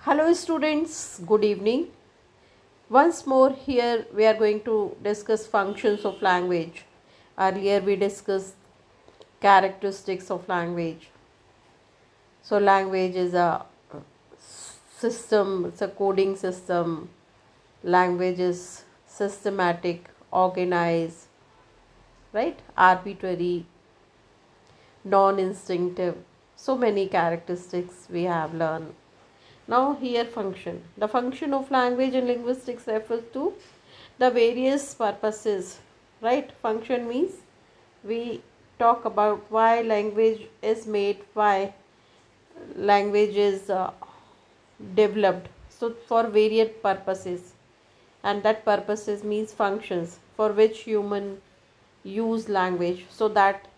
Hello students, good evening. Once more here we are going to discuss functions of language. Earlier we discussed characteristics of language. So language is a system, it's a coding system. Language is systematic, organized, right? Arbitrary, non-instinctive. So many characteristics we have learned. Now here function. The function of language in linguistics refers to the various purposes, right? Function means we talk about why language is made, why language is developed. So for various purposes, and that purposes means functions for which human use language, so that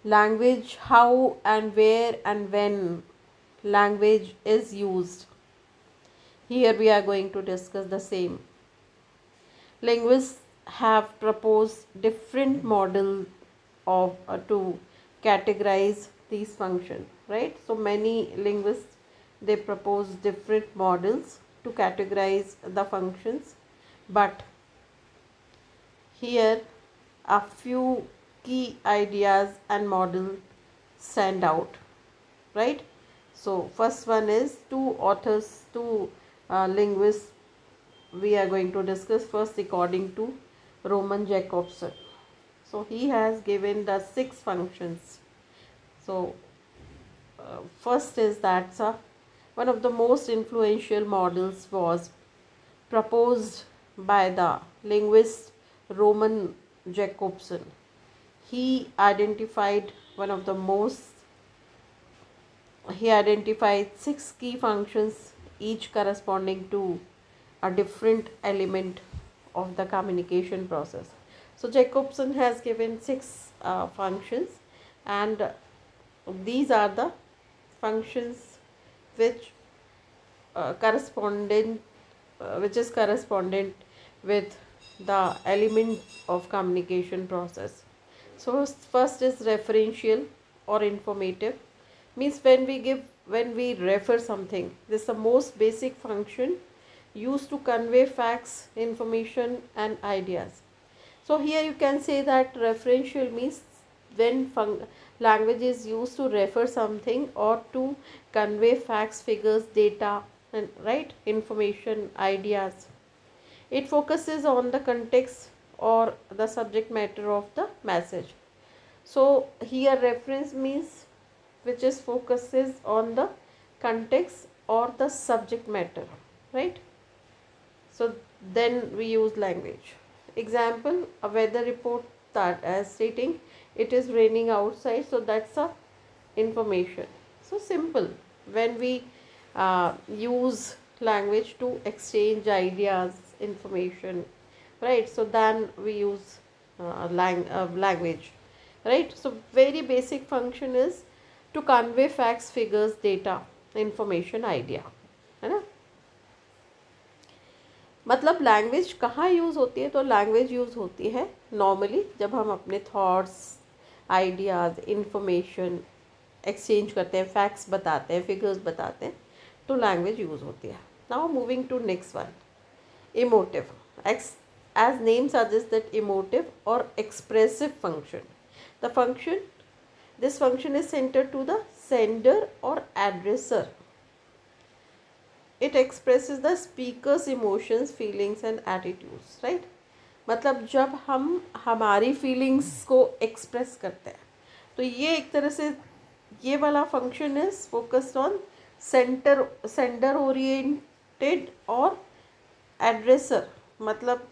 language, how and where and when language is used. Here we are going to discuss the same. Linguists have proposed different models of to categorize these functions, right? So many linguists, they propose different models to categorize the functions, but here a few key ideas and models stand out, right? So first one is two linguists we are going to discuss. First, according to Roman Jakobson. So he has given the 6 functions. So first is that one of the most influential models was proposed by the linguist Roman Jakobson. He identified he identified 6 key functions, each corresponding to a different element of the communication process. So Jacobson has given 6 functions, and these are the functions which which is correspondent with the element of communication process. So first is referential or informative, means when we refer something, this is the most basic function used to convey facts, information and ideas. So here you can say that referential means when language is used to refer something or to convey facts, figures, data, and right, information, ideas. It focuses on the context or the subject matter of the message. So here reference means which is focuses on the context or the subject matter, right? So then we use language. Example, a weather report that as stating it is raining outside, so that's a information. So simple. When we use language to exchange ideas, information, right? So then we use language, right? So very basic function is to convey facts, figures, data, information, idea, है ना? मतलब language कहाँ use होती है? तो language use होती है normally जब हम अपने थॉट्स, आइडियाज़, इंफॉर्मेशन एक्सचेंज करते हैं, फैक्ट्स बताते हैं, फिगर्स बताते हैं, तो लैंग्वेज यूज़ होती है. Now moving to next one, emotive. as name suggests that emotive or expressive function. This function is centered to the sender or addressor. It expresses the speaker's emotions, feelings and attitudes, right? मतलब जब हम हमारी feelings को express करते हैं, तो ये एक तरह से ये वाला function is focused on sender oriented और एड्रेसर. मतलब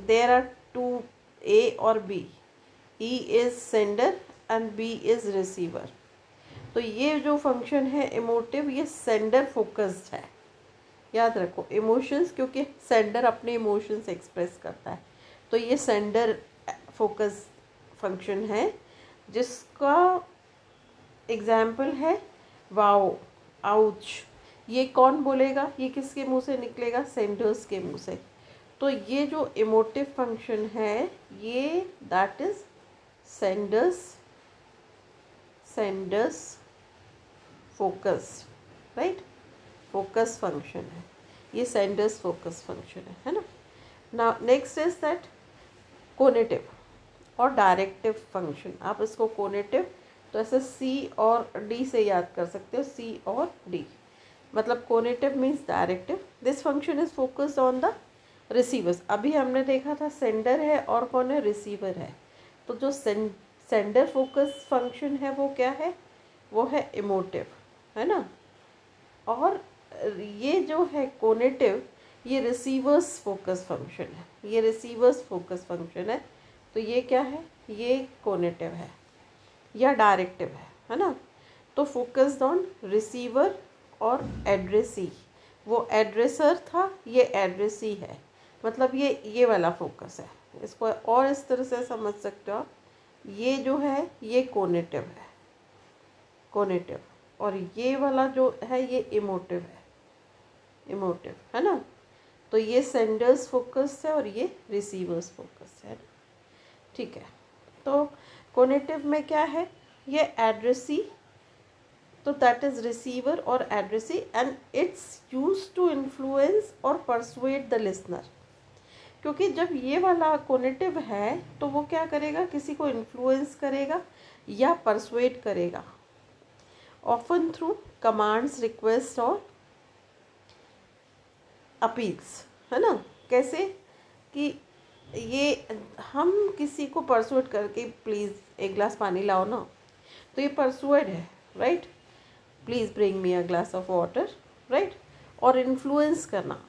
देयर आर टू ए और B. E is sender and B is receiver. तो ये जो फंक्शन है इमोटिव, ये सेंडर फोकस्ड है. याद रखो इमोशंस, क्योंकि सेंडर अपने इमोशंस एक्सप्रेस करता है, तो ये सेंडर फोकस फंक्शन है, जिसका एग्जाम्पल है वाओ, आउच. ये कौन बोलेगा? ये किसके मुंह से निकलेगा? सेंडर्स के मुंह से. तो ये जो इमोटिव फंक्शन है, ये that is sender's focus, right? Focus function है, ये सेंडर्स फोकस फंक्शन है ना। ना नेक्स्ट इज दैट कोनेटिव और डायरेक्टिव फंक्शन। आप इसको कोनेटिव तो ऐसे सी और डी से याद कर सकते हो, सी और डी। मतलब conative means directive. This function is focused on the receivers. अभी हमने देखा था सेंडर है और कौन है, रिसीवर है। तो जो सेंडर फोकस फंक्शन है वो क्या है, वो है इमोटिव, है ना। और ये जो है कोनेटिव, ये रिसीवर्स फोकस फंक्शन है, ये रिसीवर्स फोकस फंक्शन है। तो ये क्या है, ये कोनेटिव है या डायरेक्टिव है ना। तो फोकस्ड ऑन रिसीवर और एड्रेसी। वो एड्रेसर था, ये एड्रेसी है, मतलब ये वाला फोकस है। इसको और इस तरह से समझ सकते हो आप, ये जो है ये कोनेटिव है, कोनेटिव, और ये वाला जो है ये इमोटिव है, इमोटिव, है ना। तो ये सेंडर्स फोकस है और ये रिसीवर्स फोकस है, ठीक है। तो कोनेटिव में क्या है, ये एड्रेसी, तो दैट इज रिसीवर और addressee, and it's use to influence और परसुएड द लिसनर। क्योंकि जब ये वाला कोनेटिव है तो वो क्या करेगा, किसी को इन्फ्लुएंस करेगा या परसुएड करेगा, ऑफन थ्रू कमांड्स, रिक्वेस्ट और अपील्स, है ना। कैसे कि ये हम किसी को परसुएड करके प्लीज़ एक ग्लास पानी लाओ ना, तो ये परसुएड है, right. Please bring me a glass of water, right. और इन्फ्लुएंस करना,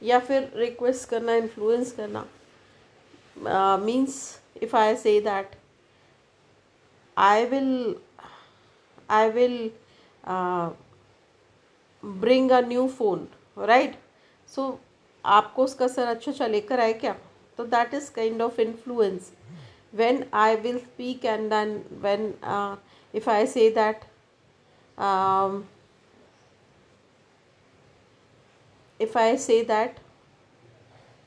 या फिर रिक्वेस्ट करना, इन्फ्लुएंस करना, means if I say that I will bring a new phone, right. So आपको उसका सर अच्छा लेकर आए क्या, तो that is kind of influence. When I will speak and then when if I say that if I say that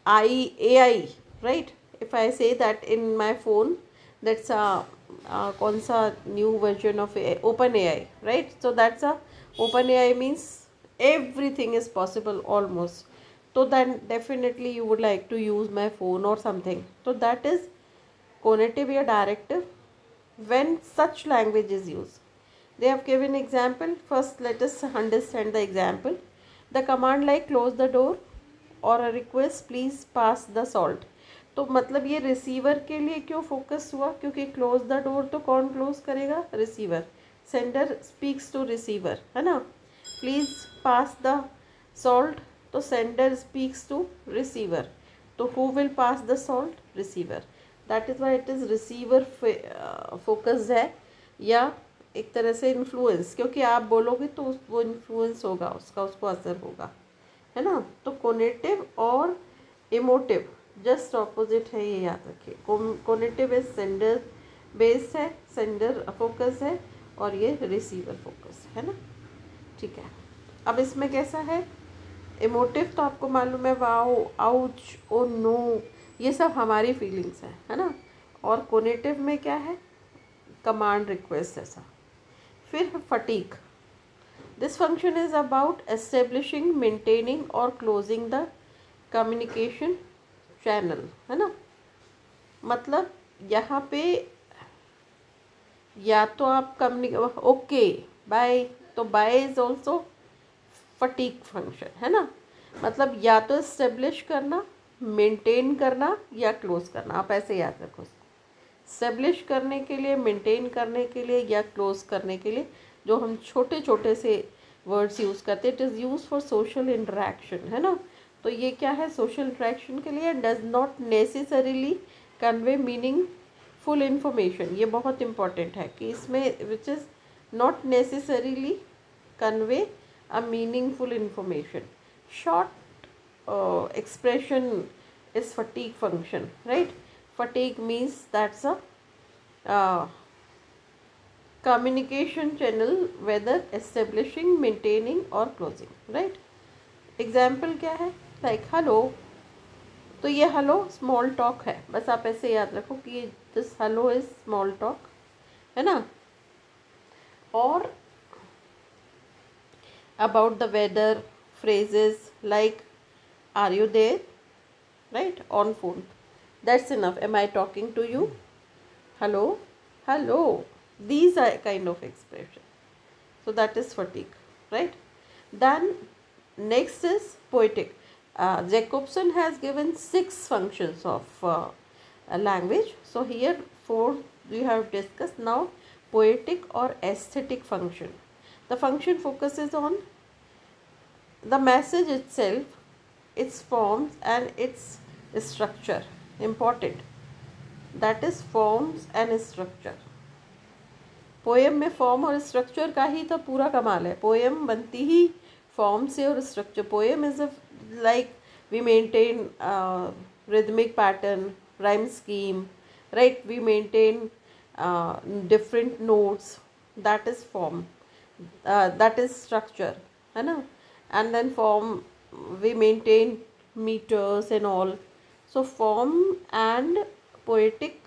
AI, right, if I say that in my phone, that's कौन सा new version of OpenAI, right. So that's a OpenAI means everything is possible almost. So then definitely you would like to use my phone or something. So that is conative or directive when such language is used. They have given example. First let us understand the example. The command like close the door और a request please pass the salt. तो मतलब ये receiver के लिए क्यों focus हुआ, क्योंकि close the door तो कौन क्लोज करेगा, receiver. Sender speaks to receiver, है ना। प्लीज़ पास द सॉल्ट, तो सेंडर स्पीक्स टू रिसीवर, तो who will pass the salt, receiver. That is why it is receiver focused है, या एक तरह से इन्फ्लुएंस, क्योंकि आप बोलोगे तो वो इन्फ्लुएंस होगा, उसको असर होगा, है ना। तो कोनेटिव और इमोटिव जस्ट ऑपोजिट है, ये याद रखिए। कोनेटिव इज सेंडर बेस्ड है, सेंडर फोकस है, और ये रिसीवर फोकस है ना, ठीक है। अब इसमें कैसा है, इमोटिव तो आपको मालूम है, वाओ, आउच, ओ नो, ये सब हमारी फीलिंग्स हैं, है ना। और कोनेटिव में क्या है, कमांड, रिक्वेस्ट, ऐसा। फिर phatic, this function is about establishing, maintaining और क्लोजिंग द कम्युनिकेशन चैनल, है ना। मतलब यहाँ पे या तो आप ओके बाय, तो bye is also phatic function, है ना। मतलब या तो एस्टेब्लिश करना, मेंटेन करना या क्लोज करना, आप ऐसे याद रखो। एस्टेब्लिश करने के लिए, मेंटेन करने के लिए या क्लोज करने के लिए जो हम छोटे छोटे से वर्ड्स यूज़ करते हैं, it is use for social interaction, है ना। तो ये क्या है, सोशल इंटरेक्शन के लिए, does not necessarily convey meaningful information. ये बहुत इंपॉर्टेंट है कि इसमें which is not necessarily convey a meaningful information. Short expression is fatigue function, right. Fatigue means that's a communication channel, whether establishing, maintaining or closing, right. Example क्या है, like hello, तो ये hello small talk है, बस आप ऐसे याद रखो कि this hello is small talk, है ना। और about the weather, phrases like are you there, right, on phone. That's enough. Am I talking to you? Hello, hello. These are kind of expression. So that is fatigue, right? Then next is poetic. Jacobson has given 6 functions of a language. So here 4 we have discussed. Now poetic or aesthetic function. The function focuses on the message itself, its forms and its structure. Important. That is forms and structure. Poem में form और structure का ही तो पूरा कमाल है. Poem बनती ही form से और structure. Poem is a like we maintain rhythmic pattern, rhyme scheme, right? We maintain different notes. That is form. That is structure, है ना? And then form, we maintain meters and all. So form and poetic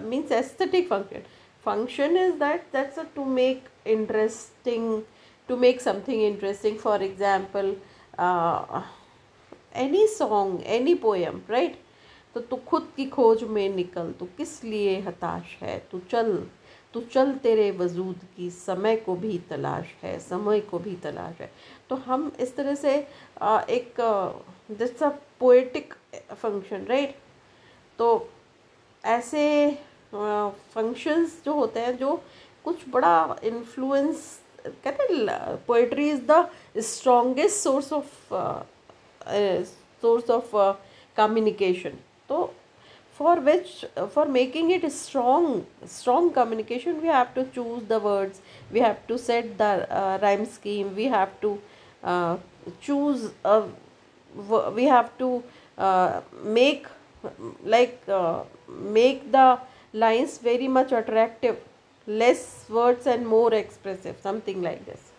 means aesthetic function. Function is that's a to make interesting, to make something interesting. For example, any song, any poem, right? तो तू खुद की खोज में निकल, तू किस लिए हताश है, तू चल तेरे वजूद की समय को भी तलाश है, समय को भी तलाश है. तो हम इस तरह से एक this a poetic function, right? तो ऐसे फंक्शंस जो होते हैं जो कुछ बड़ा इन्फ्लुएंस, कहते हैं poetry is the strongest source of communication. So for making it strong communication, we have to choose the words, we have to set the rhyme scheme, we have to choose we have to make make the lines very much attractive, less words and more expressive, something like this.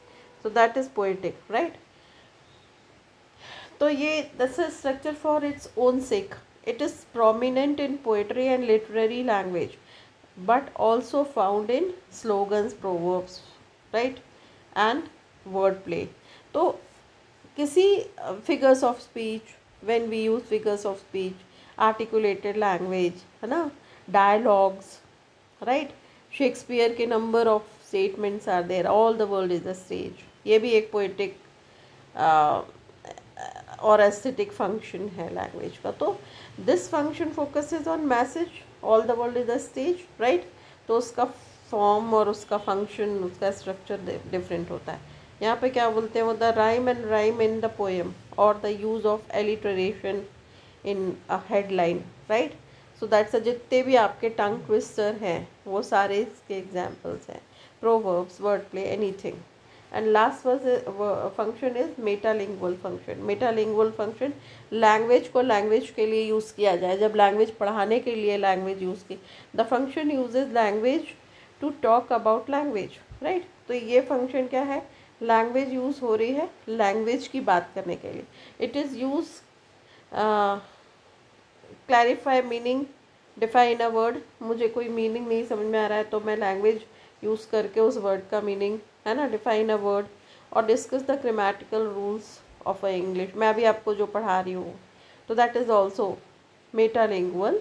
So that is poetic, right? तो ये this is structure for its own sake. It is prominent in poetry and literary language, but also found in slogans, proverbs, right, and wordplay. तो किसी figures of speech, when we use figures of speech, articulated language, है ना, dialogues, right? Shakespeare के number of statements are there. All the world is a stage. ये भी एक poetic और aesthetic function है लैंग्वेज का. तो this function focuses on message, all the world is a stage, right? तो उसका फॉर्म और उसका फंक्शन, उसका स्ट्रक्चर डिफरेंट होता है. यहाँ पे क्या बोलते हैं वो, the rhyme and rhyme in the poem और the use of alliteration in a headline, right? So that's a, जितने भी आपके टंग ट्विस्टर हैं वो सारे इसके एग्जाम्पल्स हैं. Proverbs, word play, anything. And last was function is metalingual function. Metalingual function language को लैंग्वेज के लिए यूज़ किया जाए. जब लैंग्वेज पढ़ाने के लिए लैंग्वेज यूज़ की, the function uses language to talk about language, right? तो ये फंक्शन क्या है, लैंग्वेज यूज़ हो रही है लैंग्वेज की बात करने के लिए. It is use clarify meaning, define a word. मुझे कोई मीनिंग नहीं समझ में आ रहा है तो मैं लैंग्वेज यूज़ करके उस वर्ड का मीनिंग, है ना, डिफाइन अ वर्ड. और discuss the grammatical rules of a English. मैं अभी आपको जो पढ़ा रही हूँ, तो that is also metalingual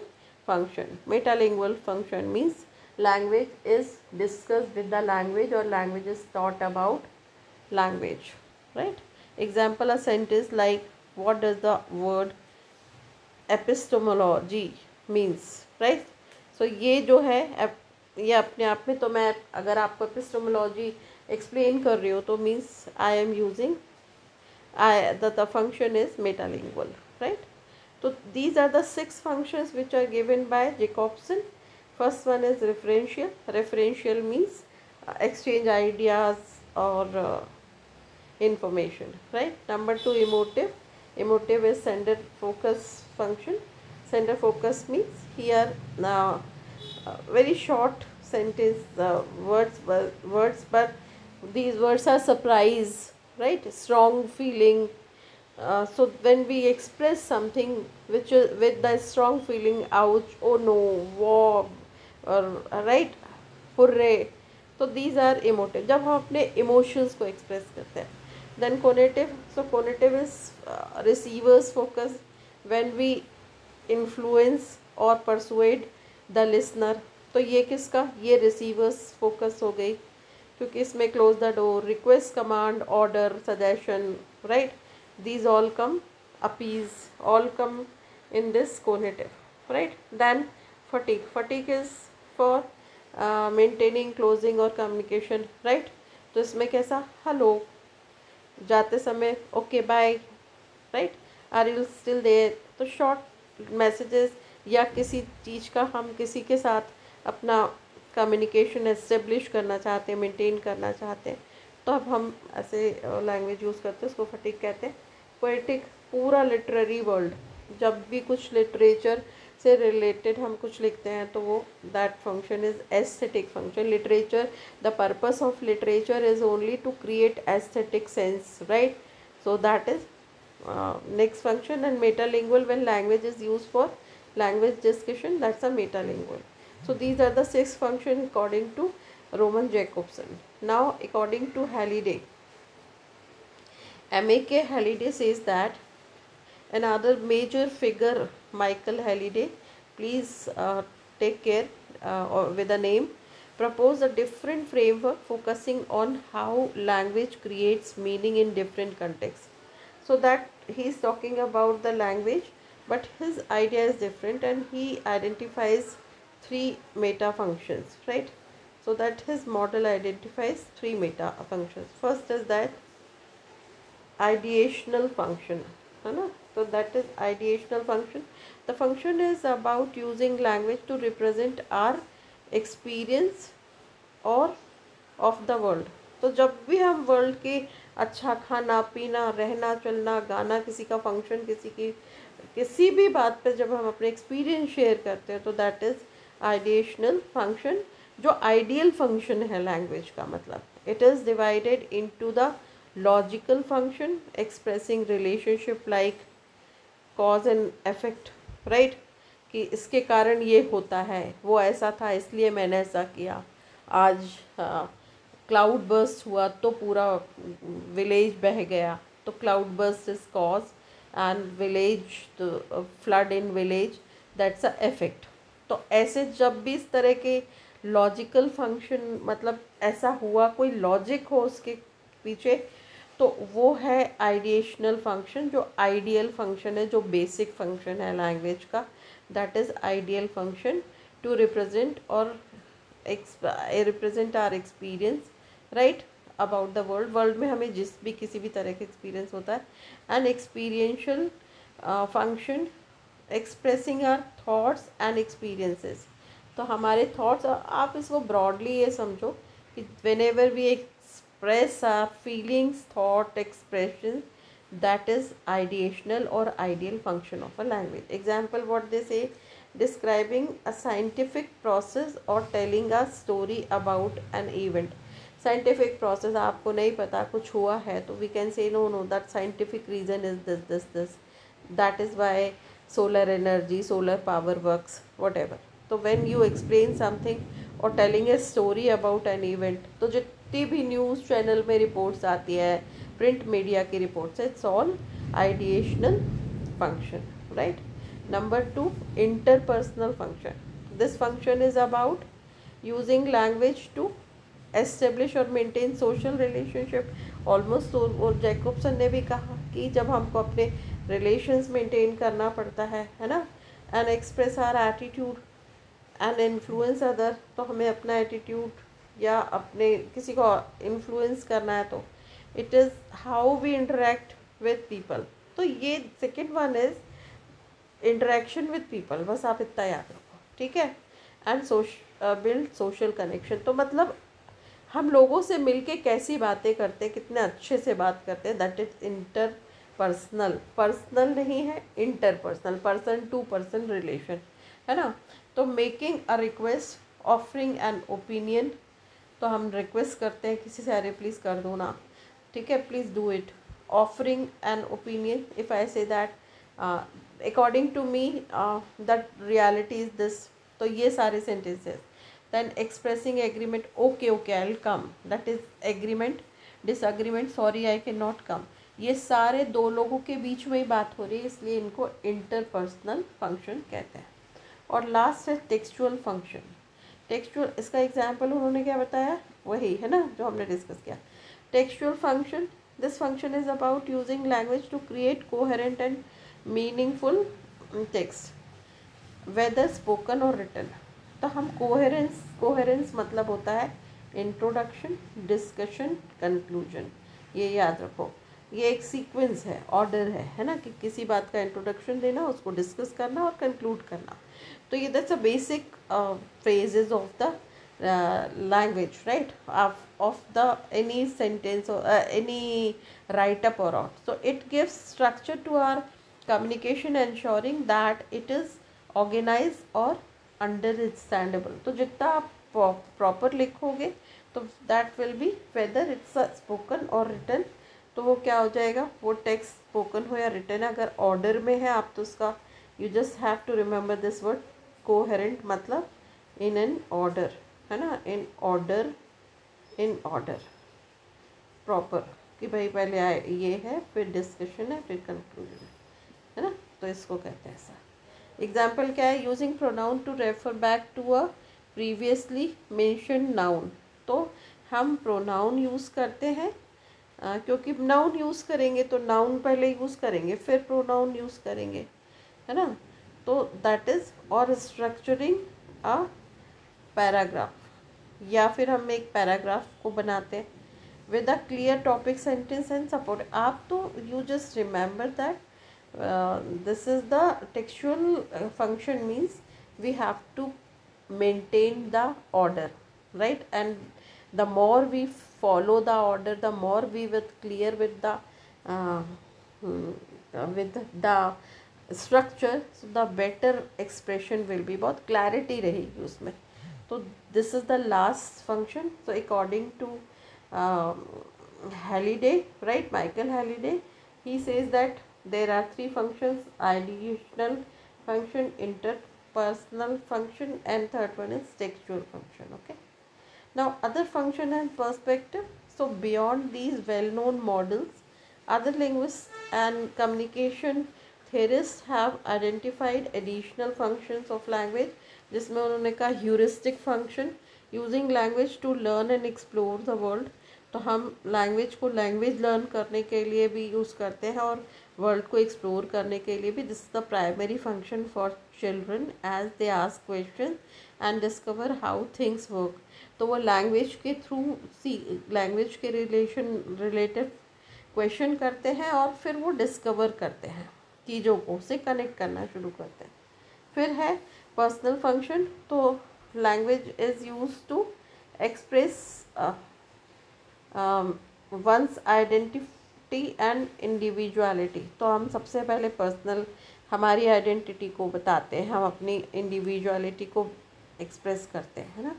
function. Metalingual function means language is discussed with the language और language is taught about language, right? Example a sentence like what does the word epistemology means, right? So ये जो है ये अपने आप में, तो मैं अगर आपको एपिस्टोमोलॉजी एक्सप्लेन कर रही हूँ तो means I am using the function is metalingual, right? तो these are the 6 functions which are given by Jacobson. First one is referential. Referential means exchange ideas or information, right? Number 2, emotive. Emotive is center focus function. Center focus means here very short sentence words, but these words are surprise, right? Strong feeling. So when we express something which is with the strong feeling, ouch, oh no, wow, or right, hooray, तो these are emotive. जब हम अपने emotions को express करते हैं, Then conative, so conative is receiver's focus, when we influence or persuade the listener. तो ये किसका, ये रिसीवर्स फोकस हो गई, क्योंकि इसमें close the door, request, command, order, suggestion, right, these all come, appease, all come in this conative, right? Then fatigue is for maintaining, closing or communication, right? तो इसमें कैसा, हेलो, जाते समय okay bye, right, are you still there, तो short messages या किसी चीज़ का हम किसी के साथ अपना कम्युनिकेशन एस्टेब्लिश करना चाहते हैं, मेंटेन करना चाहते हैं, तो अब हम ऐसे लैंग्वेज यूज़ करते हैं, उसको फटीग कहते हैं। पोएटिक, पूरा लिटरेरी वर्ल्ड, जब भी कुछ लिटरेचर से रिलेटेड हम कुछ लिखते हैं तो वो that function is aesthetic function. Literature, the purpose of literature is only to create aesthetic sense, right? So that is next function. And metalingual, when language is used for language discussion, that's a metalingual. So these are the 6 functions according to Roman Jacobson. Now according to Halliday, M.A.K. Halliday says that another major figure, Michael Halliday, please take care with the name, propose a different framework focusing on how language creates meaning in different contexts. So that he is talking about the language, but his idea is different, and he identifies 3 meta functions, right? So that his model identifies 3 meta functions. First is that ideational function, है ना? So that is ideational function. The function is about using language to represent our experience or of the world. तो जब भी हम world के अच्छा खाना पीना, रहना चलना, गाना, किसी का फंक्शन, किसी भी बात पे जब हम अपने एक्सपीरियंस शेयर करते हैं, तो दैट इज़ आइडिएशनल फंक्शन, जो आइडियल फंक्शन है लैंग्वेज का। मतलब it is divided into the logical function expressing relationship like cause and effect, right, कि इसके कारण ये होता है, वो ऐसा था इसलिए मैंने ऐसा किया, आज क्लाउड बर्स्ट हुआ तो पूरा विलेज बह गया, तो cloud burst is cause and village, flood in village, that's a effect. तो ऐसे जब भी इस तरह के लॉजिकल फंक्शन, मतलब ऐसा हुआ, कोई लॉजिक हो उसके पीछे, तो वो है आइडिएशनल फंक्शन, जो आइडियल फंक्शन है, जो बेसिक फंक्शन है लैंग्वेज का, that is ideal function to represent और represent our experience, right, about the world. World में हमें जिस भी किसी भी तरह का एक्सपीरियंस होता है। And experiential function expressing our thoughts and experiences, तो हमारे थॉट्स, आप इसको ब्रॉडली ये समझो कि whenever we express our feelings, thought, expression, that is ideational or ideal function of a language. Example, what they say, describing a scientific process or telling a story about an event. Scientific process, आपको नहीं पता कुछ हुआ है, तो we can say no, that scientific reason is this, that is why solar energy, solar power works, whatever. तो when you explain something or telling a story about an event, तो जितनी भी न्यूज़ चैनल में reports आती है, print media की reports, it's all ideational function, right? Number 2, interpersonal function. This function is about using language to establish और maintain social relationship. Almost, और Jakobson ने भी कहा कि जब हमको अपने रिलेशंस मेंटेन करना पड़ता है ना, and express our attitude and influence other, तो हमें अपना एटीट्यूड या अपने किसी को इन्फ्लुएंस करना है, तो it is how we interact with people. तो ये second one is interaction with people, बस आप इतना याद रखो, ठीक है. एंड बिल्ड सोशल कनेक्शन, तो मतलब हम लोगों से मिलके कैसी बातें करते हैं, कितने अच्छे से बात करते हैं, दैट इज इंटरपर्सनल. पर्सनल नहीं है, interpersonal, person to person relation, है ना. तो making a request, offering an opinion, तो हम रिक्वेस्ट करते हैं किसी से, अरे प्लीज़ कर दो ना, ठीक है, please do it. Offering an opinion, if I say that according to me that reality is this, तो ये सारे sentences. Then expressing agreement, okay okay I will come, that is agreement. Disagreement, sorry I can not come, ये सारे दो लोगों के बीच में ही बात हो रही है, इसलिए इनको इंटरपर्सनल फंक्शन कहते हैं। और लास्ट है टेक्सचुअल फंक्शन। टेक्सचुअल, इसका एग्जाम्पल उन्होंने क्या बताया, वही है ना जो हमने डिस्कस किया। Textual function, this function is about using language to create coherent and meaningful text whether spoken और रिटन। तो हम कोहेरेंस मतलब होता है इंट्रोडक्शन, डिस्कशन, कंक्लूजन, ये याद रखो। ये एक सीक्वेंस है, ऑर्डर है ना, कि किसी बात का इंट्रोडक्शन देना, उसको डिस्कस करना और कंक्लूड करना। तो ये that's a basic phrases of the language, right, of the any sentence or any write up or not. So it gives structure to our communication, ensuring that it is organized or understandable. तो जितना आप proper लिखोगे तो that will be whether it's spoken और written, तो वो क्या हो जाएगा, वो टेक्स्ट स्पोकन हो या रिटन है, अगर ऑर्डर में है आप तो उसका you just have to remember this word coherent, मतलब इन एन ऑर्डर, है ना, इन ऑर्डर प्रॉपर, कि भाई पहले आए ये है, फिर डिस्कशन है, फिर कंक्लूजन है ना, तो इसको कहते हैं ऐसा। एग्जाम्पल क्या है, using pronoun to refer back to a previously mention noun. तो हम प्रोनाउन यूज़ करते हैं क्योंकि नाउन यूज़ करेंगे तो नाउन पहले यूज़ करेंगे, फिर प्रोनाउन यूज़ करेंगे, है ना, तो दैट इज़, और स्ट्रक्चरिंग अ पैराग्राफ, या फिर हम एक पैराग्राफ को बनाते हैं with a clear topic, sentence and support. आप तो you just remember that this is the textual function, means we have to maintain the order, right, and the more we follow the order, the more we will clear with the structure, so the better expression will be, बहुत clarity रहेगी उसमें। तो this is the last function. So according to Halliday, right, Michael Halliday, he says that there are three functions: ideational function, interpersonal function, and third one is textual function. Okay, now other function and perspective. So beyond these well-known models, other linguists and communication theorists have identified additional functions of language, जिसमें उन्होंने कहा heuristic function, using language to learn and explore the world. तो हम language को language learn करने के लिए भी यूज़ करते हैं और वर्ल्ड को एक्सप्लोर करने के लिए भी। This is the primary function for children as they ask question and discover how things work. तो वो लैंग्वेज के थ्रू लैंग्वेज के रिलेटेड क्वेश्चन करते हैं और फिर वो डिस्कवर करते हैं चीज़ों को, से कनेक्ट करना शुरू करते हैं। फिर है पर्सनल फंक्शन। तो language is use to express one's identity and individuality. तो हम सबसे पहले पर्सनल हमारी आइडेंटिटी को बताते हैं, हम अपनी इंडिविजुअलिटी को एक्सप्रेस करते हैं, है ना।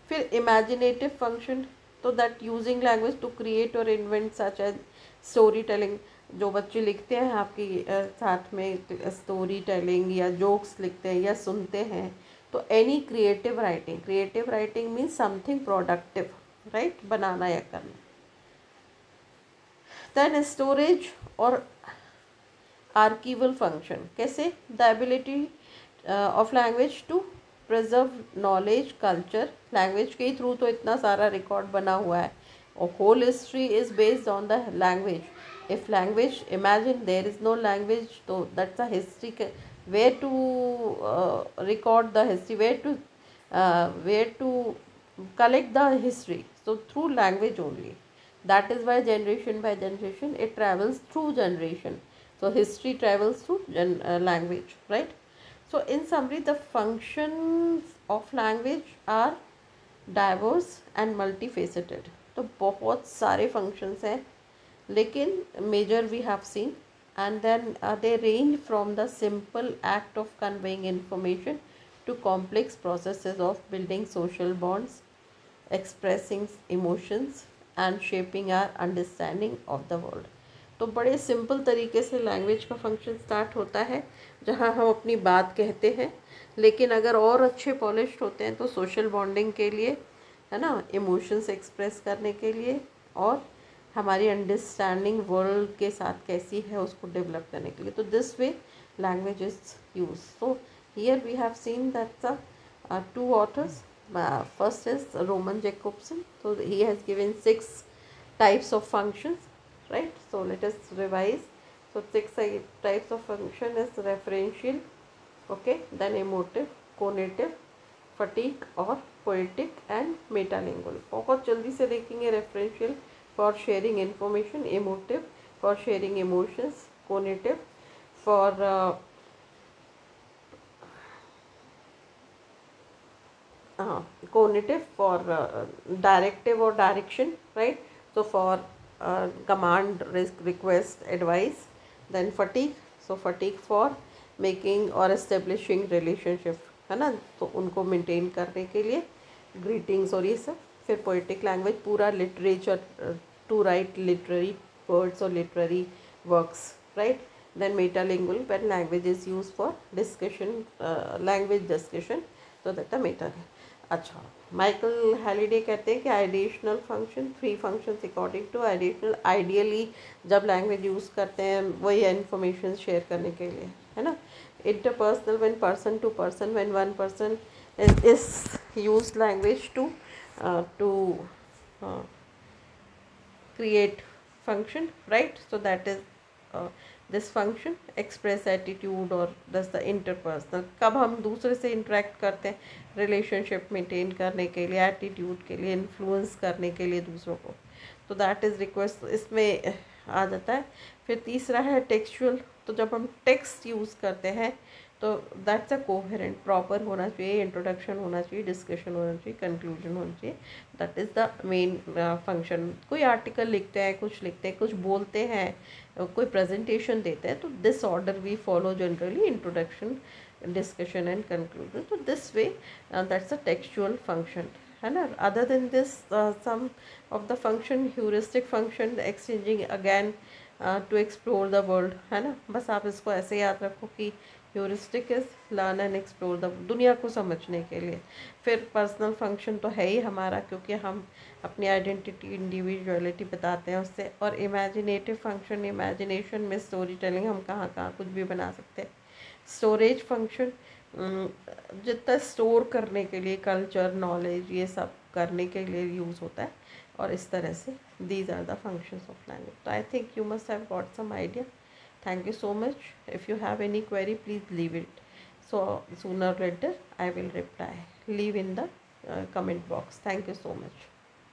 फिर इमेजिनेटिव फंक्शन, तो that using language to create और invent such as story telling. जो बच्चे लिखते हैं आपकी साथ में स्टोरी टेलिंग या जोक्स लिखते हैं या सुनते हैं, तो any creative writing means something productive, right, बनाना या करना। देन स्टोरेज और आर्कीवल फंक्शन, कैसे, the ability of language to preserve knowledge, culture. Language के थ्रू तो इतना सारा रिकॉर्ड बना हुआ है और whole history is based on the language. If language, imagine there is no language, so that's a history. Where to record the history? Where to collect the history? So through language only. That is why generation by generation it travels through generation. So history travels through language, right? So in summary, the functions of language are diverse and multifaceted. तो बहुत सारे functions हैं, लेकिन major we have seen, and then they range from the simple act of conveying information to complex processes of building social bonds, expressing emotions and shaping our understanding of the world. तो बड़े simple तरीके से language का function start होता है जहाँ हम अपनी बात कहते हैं, लेकिन अगर और अच्छे पॉलिश्ड होते हैं तो सोशल बॉन्डिंग के लिए, है ना, इमोशंस एक्सप्रेस करने के लिए और हमारी अंडरस्टैंडिंग वर्ल्ड के साथ कैसी है उसको डेवलप करने के लिए. तो this way language is use. So here we have seen that two authors. First is Roman Jacobson. So he has given 6 types of functions, right? So let us revise. So 6 types of function is referential, okay, then emotive, conative, fatigue और poetic and metalingual. बहुत जल्दी से देखेंगे. referential for sharing information, emotive for sharing emotions, conative for cognitive for directive or direction, right? So for command, request, advice. Then fatigue. So fatigue for making or establishing relationship, है ना, तो उनको maintain करने के लिए greetings और ये सब. फिर पोइटिक लैंग्वेज पूरा literature, to write literary words और literary works, right. Then metalingual when language is use for discussion, language discussion, तो दैट द मेटा. अच्छा, माइकल हैलिडे कहते हैं कि ideational function, 3 functions according to ideational. Ideally जब language use करते हैं वही इन्फॉर्मेशन शेयर करने के लिए, है ना. Interpersonal when person to person, when one person is use language to create function, right? So that is this function. Express attitude और that's the interpersonal. कब हम दूसरे से interact करते हैं relationship maintain करने के लिए, attitude के लिए, influence करने के लिए दूसरों को, तो that is request इसमें आ जाता है. फिर तीसरा है textual. तो जब हम text यूज़ करते हैं तो दैट्स अ कोहेरेंट, प्रॉपर होना चाहिए, इंट्रोडक्शन होना चाहिए, डिस्कशन होना चाहिए, कंक्लूजन होना चाहिए. That is the main function. कोई आर्टिकल लिखते हैं, कुछ लिखते हैं, कुछ बोलते हैं, कोई प्रेजेंटेशन देते हैं, तो this order we follow generally, introduction, discussion and conclusion. तो this way that's a textual function, है ना. Other than this some of the function, heuristic function, exchanging again to explore the world, है ना. बस आप इसको ऐसे याद रखो कि heuristic is learn and explore the, दुनिया को समझने के लिए. फिर पर्सनल फंक्शन तो है ही हमारा, क्योंकि हम अपनी आइडेंटिटी, इंडिविजुअलिटी बताते हैं उससे. और इमेजिनेटिव फंक्शन, इमेजिनेशन में स्टोरी टेलिंग, हम कहाँ कहाँ कुछ भी बना सकते हैं. स्टोरेज फंक्शन, जितना स्टोर करने के लिए, कल्चर, नॉलेज, ये सब करने के लिए यूज़ होता है. और इस तरह से these are the functions of language. तो I think you must have got some idea. Thank you so much. If you have any query, please leave it. So sooner or later I will reply. Leave in the comment box. Thank you so much.